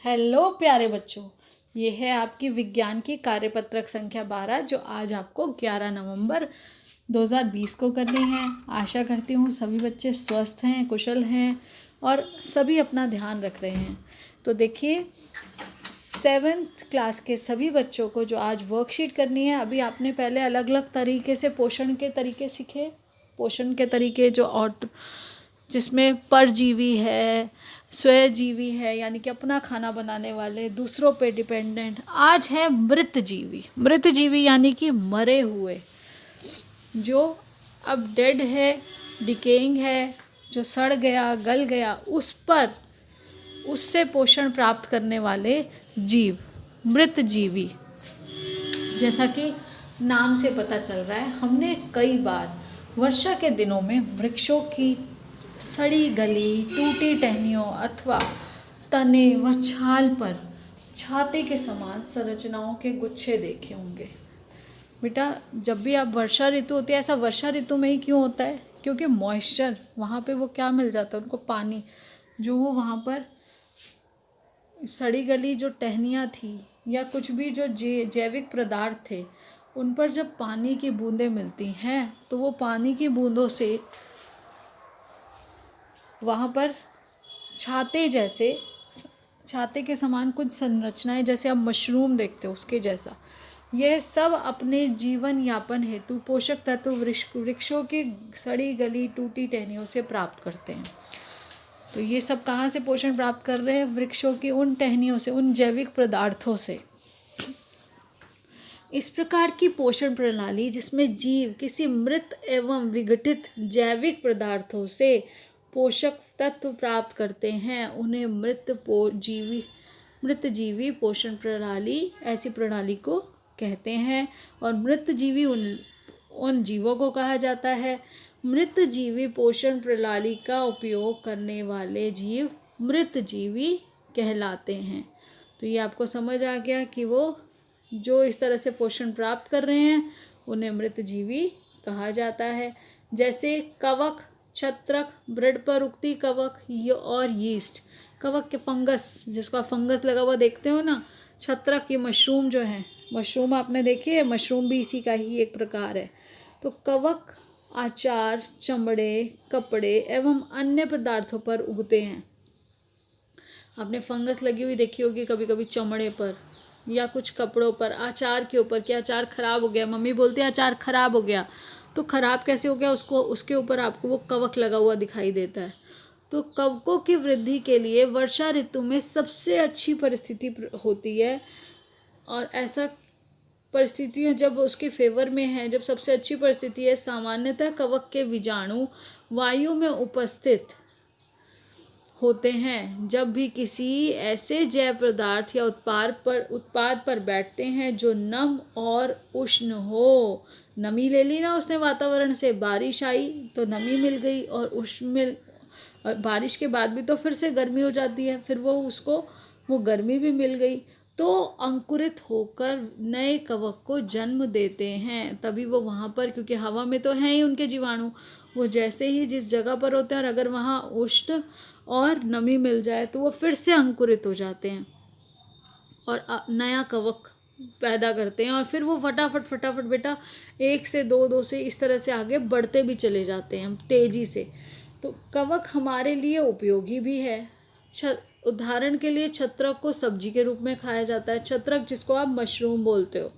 Hello प्यारे बच्चों, ये है आपकी विज्ञान की कार्यपत्रक संख्या 12 जो आज आपको 11 नवंबर 2020 को करनी है। आशा करती हूँ सभी बच्चे स्वस्थ हैं, कुशल हैं और सभी अपना ध्यान रख रहे हैं। तो देखिए 7th क्लास के सभी बच्चों को जो आज वर्कशीट करनी है, अभी आपने पहले अलग अलग तरीके से पोषण के तरीके सीखे। पोषण के तरीके जो जिसमें परजीवी है, स्वयजीवी है यानी कि अपना खाना बनाने वाले, दूसरों पे डिपेंडेंट। आज है मृतजीवी। मृतजीवी यानी कि मरे हुए, जो अब डेड है, डिकेइंग है, जो सड़ गया, गल गया, उससे पोषण प्राप्त करने वाले जीव, मृतजीवी। जैसा कि नाम से पता चल रहा है, हमने कई बार वर्षा के दिनों में वृक्षों की सड़ी गली, टूटी टहनियों अथवा तने व छाल पर छाते के समान संरचनाओं के गुच्छे देखे होंगे। बेटा, जब भी आप वर्षा ऋतु होती है, ऐसा वर्षा ऋतु में ही क्यों होता है? क्योंकि मॉइस्चर वहाँ पे वो क्या मिल जाता है उनको, पानी, जो वो वहाँ पर सड़ी गली जो टहनियाँ थी या कुछ भी जो जैविक पदार्थ थे, उन पर जब पानी की बूंदें मिलती हैं तो वो पानी की बूंदों से वहाँ पर छाते के समान कुछ संरचनाएं, जैसे आप मशरूम देखते हो उसके जैसा, यह सब अपने जीवन यापन हेतु पोषक तत्व वृक्षों की सड़ी गली टूटी टहनियों से प्राप्त करते हैं। तो ये सब कहाँ से पोषण प्राप्त कर रहे हैं? वृक्षों की उन टहनियों से, उन जैविक पदार्थों से। इस प्रकार की पोषण प्रणाली जिसमें जीव किसी मृत एवं विघटित जैविक पदार्थों से पोषक तत्व प्राप्त करते हैं, उन्हें मृतजीवी पोषण प्रणाली, ऐसी प्रणाली को कहते हैं। और मृतजीवी उन जीवों को कहा जाता है। मृतजीवी पोषण प्रणाली का उपयोग करने वाले जीव मृतजीवी कहलाते हैं। तो ये आपको समझ आ गया कि वो जो इस तरह से पोषण प्राप्त कर रहे हैं उन्हें मृतजीवी कहा जाता है। जैसे कवक, छत्रक, ब्रेड पर उगती कवक और यीस्ट। कवक के फंगस, जिसको आप फंगस लगा हुआ देखते हो ना, छत्रक ये मशरूम जो है, मशरूम आपने देखी है, मशरूम भी इसी का ही एक प्रकार है। तो कवक आचार, चमड़े, कपड़े एवं अन्य पदार्थों पर उगते हैं। आपने फंगस लगी हुई देखी होगी कभी कभी चमड़े पर या कुछ कपड़ों पर, अचार के ऊपर। क्या अचार खराब हो गया, मम्मी बोलती है अचार खराब हो गया, तो खराब कैसे हो गया? उसके ऊपर आपको वो कवक लगा हुआ दिखाई देता है। तो कवकों की वृद्धि के लिए वर्षा ऋतु में सबसे अच्छी परिस्थिति होती है। और ऐसा परिस्थितियाँ जब उसके फेवर में है, जब सबसे अच्छी परिस्थिति है, सामान्यतः कवक के बीजाणु वायु में उपस्थित होते हैं जब भी किसी ऐसे जैव पदार्थ या उत्पाद पर बैठते हैं जो नम और उष्ण हो। नमी ले ली ना उसने वातावरण से, बारिश आई तो नमी मिल गई, और और बारिश के बाद भी तो फिर से गर्मी हो जाती है, फिर वो गर्मी भी मिल गई, तो अंकुरित होकर नए कवक को जन्म देते हैं। तभी वो वहाँ पर, क्योंकि हवा में तो हैं ही उनके जीवाणु, वो जैसे ही जिस जगह पर होते हैं और अगर वहाँ उष्ण और नमी मिल जाए तो वो फिर से अंकुरित हो जाते हैं और नया कवक पैदा करते हैं। और फिर वो फटाफट बेटा 1 से 2 से इस तरह से आगे बढ़ते भी चले जाते हैं तेजी से। तो कवक हमारे लिए उपयोगी भी है। उदाहरण के लिए छत्रक को सब्जी के रूप में खाया जाता है, छत्रक जिसको आप मशरूम बोलते हो,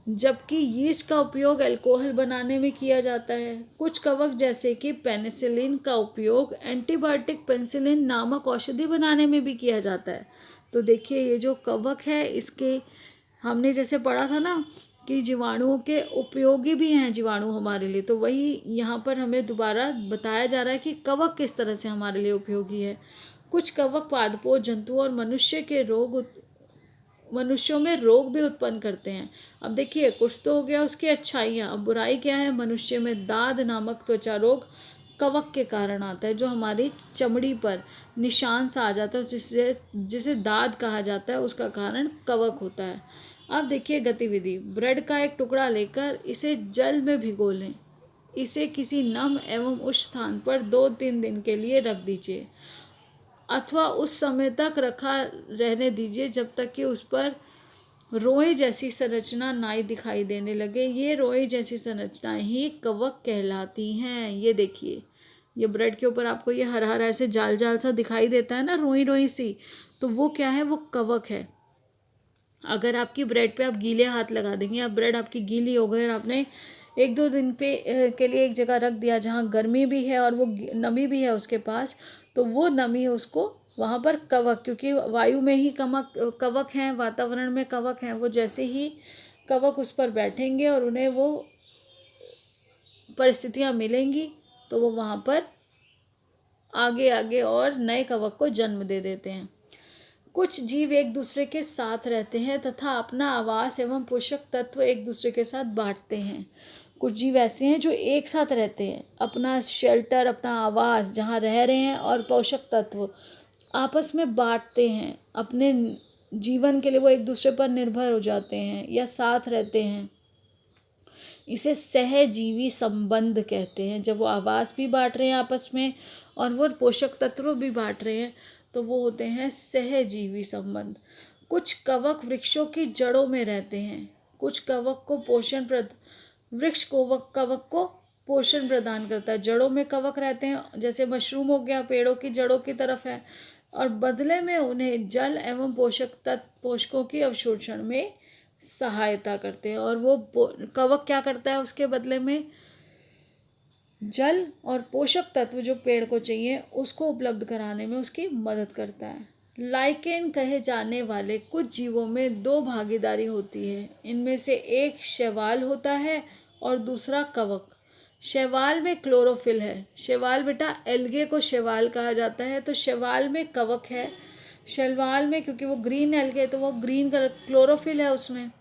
जबकि यीस्ट का उपयोग अल्कोहल बनाने में किया जाता है। कुछ कवक जैसे कि पेनिसिलिन का उपयोग एंटीबायोटिक पेनिसिलिन नामक औषधि बनाने में भी किया जाता है। तो देखिए ये जो कवक है, इसके हमने जैसे पढ़ा था ना कि जीवाणुओं के उपयोगी भी हैं जीवाणु हमारे लिए, तो वही यहाँ पर हमें दोबारा बताया जा रहा है कि कवक किस तरह से हमारे लिए उपयोगी है। कुछ कवक पादपों, जंतुओं और मनुष्यों में रोग भी उत्पन्न करते हैं। अब देखिए कुछ तो हो गया उसकी अच्छाइयाँ, अब बुराई क्या है? मनुष्य में दाद नामक त्वचा रोग कवक के कारण आता है, जो हमारी चमड़ी पर निशान सा आ जाता है, जिसे दाद कहा जाता है, उसका कारण कवक होता है। अब देखिए गतिविधि, ब्रेड का एक टुकड़ा लेकर इसे जल में भिगो लें, इसे किसी नम एवं उष्ण स्थान पर 2-3 दिन के लिए रख दीजिए। अथवा उस समय तक रखा रहने दीजिए जब तक कि उस पर रोए जैसी संरचना नाई दिखाई देने लगे। ये रोए जैसी संरचनाएं ही कवक कहलाती हैं। ये देखिए, ये ब्रेड के ऊपर आपको ये हरा हरा ऐसे जाल जाल सा दिखाई देता है ना, रोई रोई सी, तो वो क्या है, वो कवक है। अगर आपकी ब्रेड पे आप गीले हाथ लगा देंगे, अब ब्रेड आपकी गीली हो गई और आपने 1-2 दिन के लिए एक जगह रख दिया जहाँ गर्मी भी है और वो नमी भी है उसके पास, तो वो नमी उसको वहाँ पर कवक, क्योंकि वायु में ही कवक हैं, वातावरण में कवक हैं, वो जैसे ही कवक उस पर बैठेंगे और उन्हें वो परिस्थितियाँ मिलेंगी तो वो वहाँ पर आगे आगे और नए कवक को जन्म दे देते हैं। कुछ जीव एक दूसरे के साथ रहते हैं तथा अपना आवास एवं पोषक तत्व एक दूसरे के साथ बांटते हैं। कुछ जीव ऐसे हैं जो एक साथ रहते हैं, अपना शेल्टर, अपना आवास जहाँ रह रहे हैं और पोषक तत्व आपस में बांटते हैं। अपने जीवन के लिए वो एक दूसरे पर निर्भर हो जाते हैं या साथ रहते हैं। इसे सहजीवी संबंध कहते हैं। जब वो आवास भी बांट रहे हैं आपस में और वो पोषक तत्व भी बांट रहे हैं तो वो होते हैं सहजीवी संबंध। कुछ कवक वृक्षों की जड़ों में रहते हैं। कुछ कवक को वृक्ष कवक को पोषण प्रदान करता है। जड़ों में कवक रहते हैं, जैसे मशरूम हो गया, पेड़ों की जड़ों की तरफ है, और बदले में उन्हें जल एवं पोषकों की अवशोषण में सहायता करते हैं। और वो कवक क्या करता है उसके बदले में, जल और पोषक तत्व जो पेड़ को चाहिए उसको उपलब्ध कराने में उसकी मदद करता है। लाइकेन कहे जाने वाले कुछ जीवों में 2 भागीदारी होती है। इनमें से एक शैवाल होता है और दूसरा कवक। शैवाल में क्लोरोफिल है। शैवाल बेटा, एल्गे को शैवाल कहा जाता है, तो शैवाल में कवक है। शैवाल में क्योंकि वो ग्रीन एल्गे है तो वो ग्रीन कलर क्लोरोफिल है उसमें।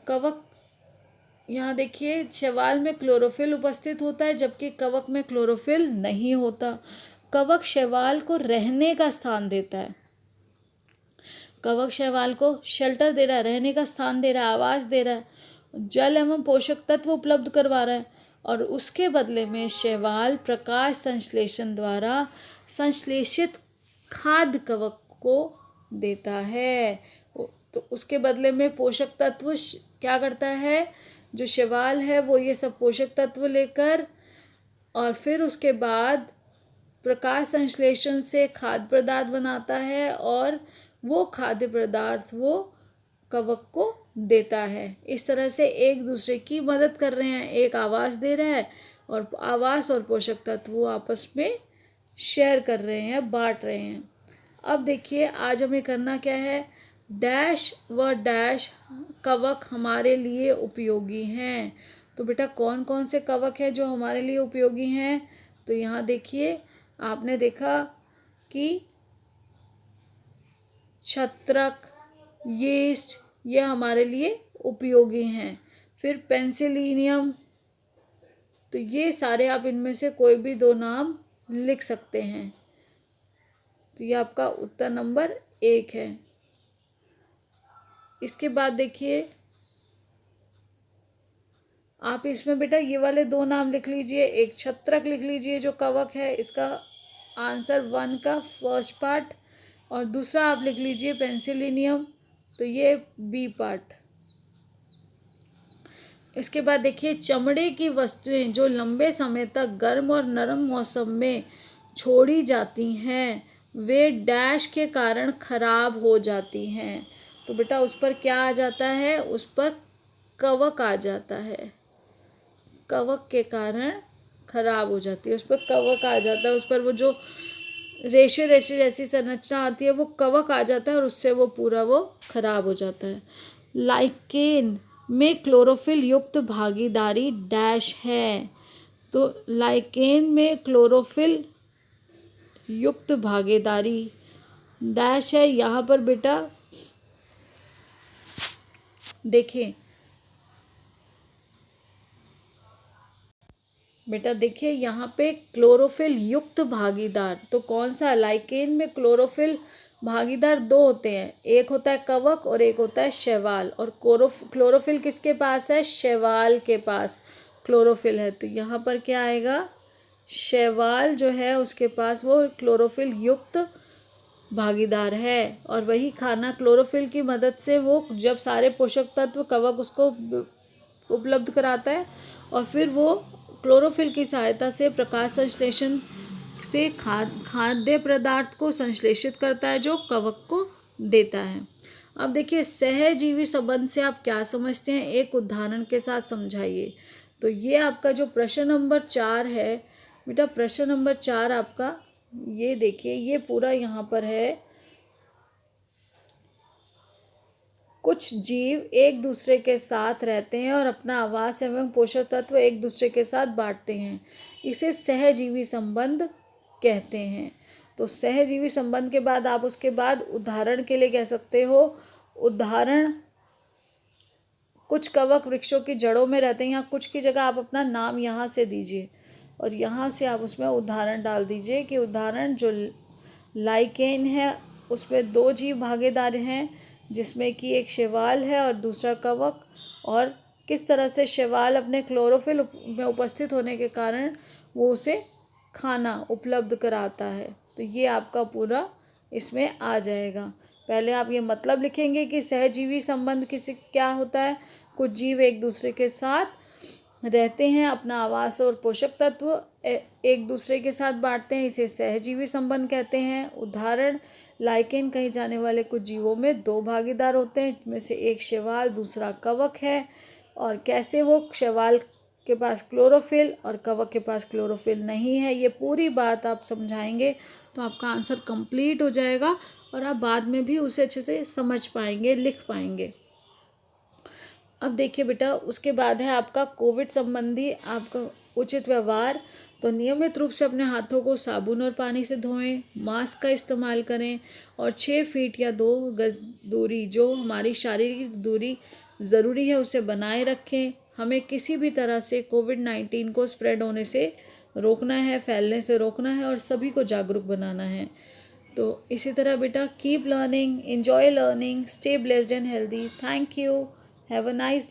कवक, यहाँ देखिए, शैवाल में क्लोरोफिल उपस्थित होता है जबकि कवक में क्लोरोफिल नहीं होता। कवक शैवाल को रहने का स्थान देता है। कवक शैवाल को शेल्टर दे रहा है, रहने का स्थान दे रहा है, आवास दे रहा है, जल एवं पोषक तत्व उपलब्ध करवा रहा है, और उसके बदले में शैवाल प्रकाश संश्लेषण द्वारा संश्लेषित खाद्य कवक को देता है। तो उसके बदले में पोषक तत्व क्या करता है, जो शैवाल है वो ये सब पोषक तत्व लेकर और फिर उसके बाद प्रकाश संश्लेषण से खाद्य पदार्थ बनाता है और वो खाद्य पदार्थ वो कवक को देता है। इस तरह से एक दूसरे की मदद कर रहे हैं, एक आवास दे रहा है और आवास और पोषक तत्व वो आपस में शेयर कर रहे हैं, बांट रहे हैं। अब देखिए, आज हमें करना क्या है, डैश व डैश कवक हमारे लिए उपयोगी हैं। तो बेटा कौन कौन से कवक हैं जो हमारे लिए उपयोगी हैं, तो यहाँ देखिए, आपने देखा कि छत्रक, यीस्ट, ये हमारे लिए उपयोगी हैं। फिर पेंसिलिनियम, तो ये सारे आप इनमें से कोई भी 2 नाम लिख सकते हैं। तो ये आपका उत्तर नंबर 1 है। इसके बाद देखिए, आप इसमें बेटा ये वाले 2 नाम लिख लीजिए। एक छत्रक लिख लीजिए जो कवक है, इसका आंसर 1 का फर्स्ट पार्ट, और दूसरा आप लिख लीजिए पेंसिलिनियम, तो ये बी पार्ट। इसके बाद देखिए, चमड़े की वस्तुएं जो लंबे समय तक गर्म और नरम मौसम में छोड़ी जाती हैं वे डैश के कारण खराब हो जाती हैं। तो बेटा उस पर क्या आ जाता है, उस पर कवक आ जाता है। कवक के कारण खराब हो जाती है, उस पर कवक आ जाता है, उस पर वो जो रेशे रेशे जैसी संरचना आती है वो कवक आ जाता है और उससे वो पूरा वो खराब हो जाता है। लाइकेन में क्लोरोफिल युक्त भागीदारी डैश है। तो लाइकेन में क्लोरोफिल युक्त भागीदारी डैश है। यहाँ पर बेटा देखिए, यहाँ पे क्लोरोफिल युक्त भागीदार, तो कौन सा, लाइकेन में क्लोरोफिल भागीदार 2 होते हैं, एक होता है कवक और एक होता है शैवाल। और क्लोरोफिल किसके पास है, शैवाल के पास क्लोरोफिल है। तो यहाँ पर क्या आएगा, शैवाल जो है उसके पास वो क्लोरोफिल युक्त भागीदार है। और वही खाना क्लोरोफिल की मदद से वो जब सारे पोषक तत्व कवक उसको उपलब्ध कराता है और फिर वो क्लोरोफिल की सहायता से प्रकाश संश्लेषण से खाद्य पदार्थ को संश्लेषित करता है जो कवक को देता है। अब देखिए सहजीवी संबंध से आप क्या समझते हैं, एक उदाहरण के साथ समझाइए। तो ये आपका जो प्रश्न नंबर 4 है बेटा, प्रश्न नंबर 4 आपका ये देखिए, ये पूरा यहाँ पर है, कुछ जीव एक दूसरे के साथ रहते हैं और अपना आवास एवं पोषक तत्व एक दूसरे के साथ बांटते हैं, इसे सहजीवी संबंध कहते हैं। तो सहजीवी संबंध के बाद आप उसके बाद उदाहरण के लिए कह सकते हो, उदाहरण कुछ कवक वृक्षों की जड़ों में रहते हैं, यहाँ कुछ की जगह आप अपना नाम यहाँ से दीजिए और यहाँ से आप उसमें उदाहरण डाल दीजिए कि उदाहरण जो लाइकेन है उसमें 2 जीव भागीदार हैं, जिसमें कि एक शैवाल है और दूसरा कवक, और किस तरह से शैवाल अपने क्लोरोफिल में उपस्थित होने के कारण वो उसे खाना उपलब्ध कराता है। तो ये आपका पूरा इसमें आ जाएगा। पहले आप ये मतलब लिखेंगे कि सहजीवी संबंध किसी क्या होता है, कुछ जीव एक दूसरे के साथ रहते हैं, अपना आवास और पोषक तत्व एक दूसरे के साथ बांटते हैं, इसे सहजीवी संबंध कहते हैं। उदाहरण लाइकेन कहे जाने वाले कुछ जीवों में 2 भागीदार होते हैं, जिनमें से एक शैवाल दूसरा कवक है, और कैसे वो शैवाल के पास क्लोरोफिल और कवक के पास क्लोरोफिल नहीं है, ये पूरी बात आप समझाएंगे तो आपका आंसर कंप्लीट हो जाएगा और आप बाद में भी उसे अच्छे से समझ पाएंगे, लिख पाएंगे। अब देखिए बेटा, उसके बाद है आपका कोविड संबंधी आपका उचित व्यवहार। तो नियमित रूप से अपने हाथों को साबुन और पानी से धोएं, मास्क का इस्तेमाल करें और 6 फीट या 2 गज दूरी, जो हमारी शारीरिक दूरी ज़रूरी है, उसे बनाए रखें। हमें किसी भी तरह से कोविड-19 को स्प्रेड होने से रोकना है, फैलने से रोकना है और सभी को जागरूक बनाना है। तो इसी तरह बेटा, keep learning, enjoy learning, stay blessed and healthy. Thank you, have a nice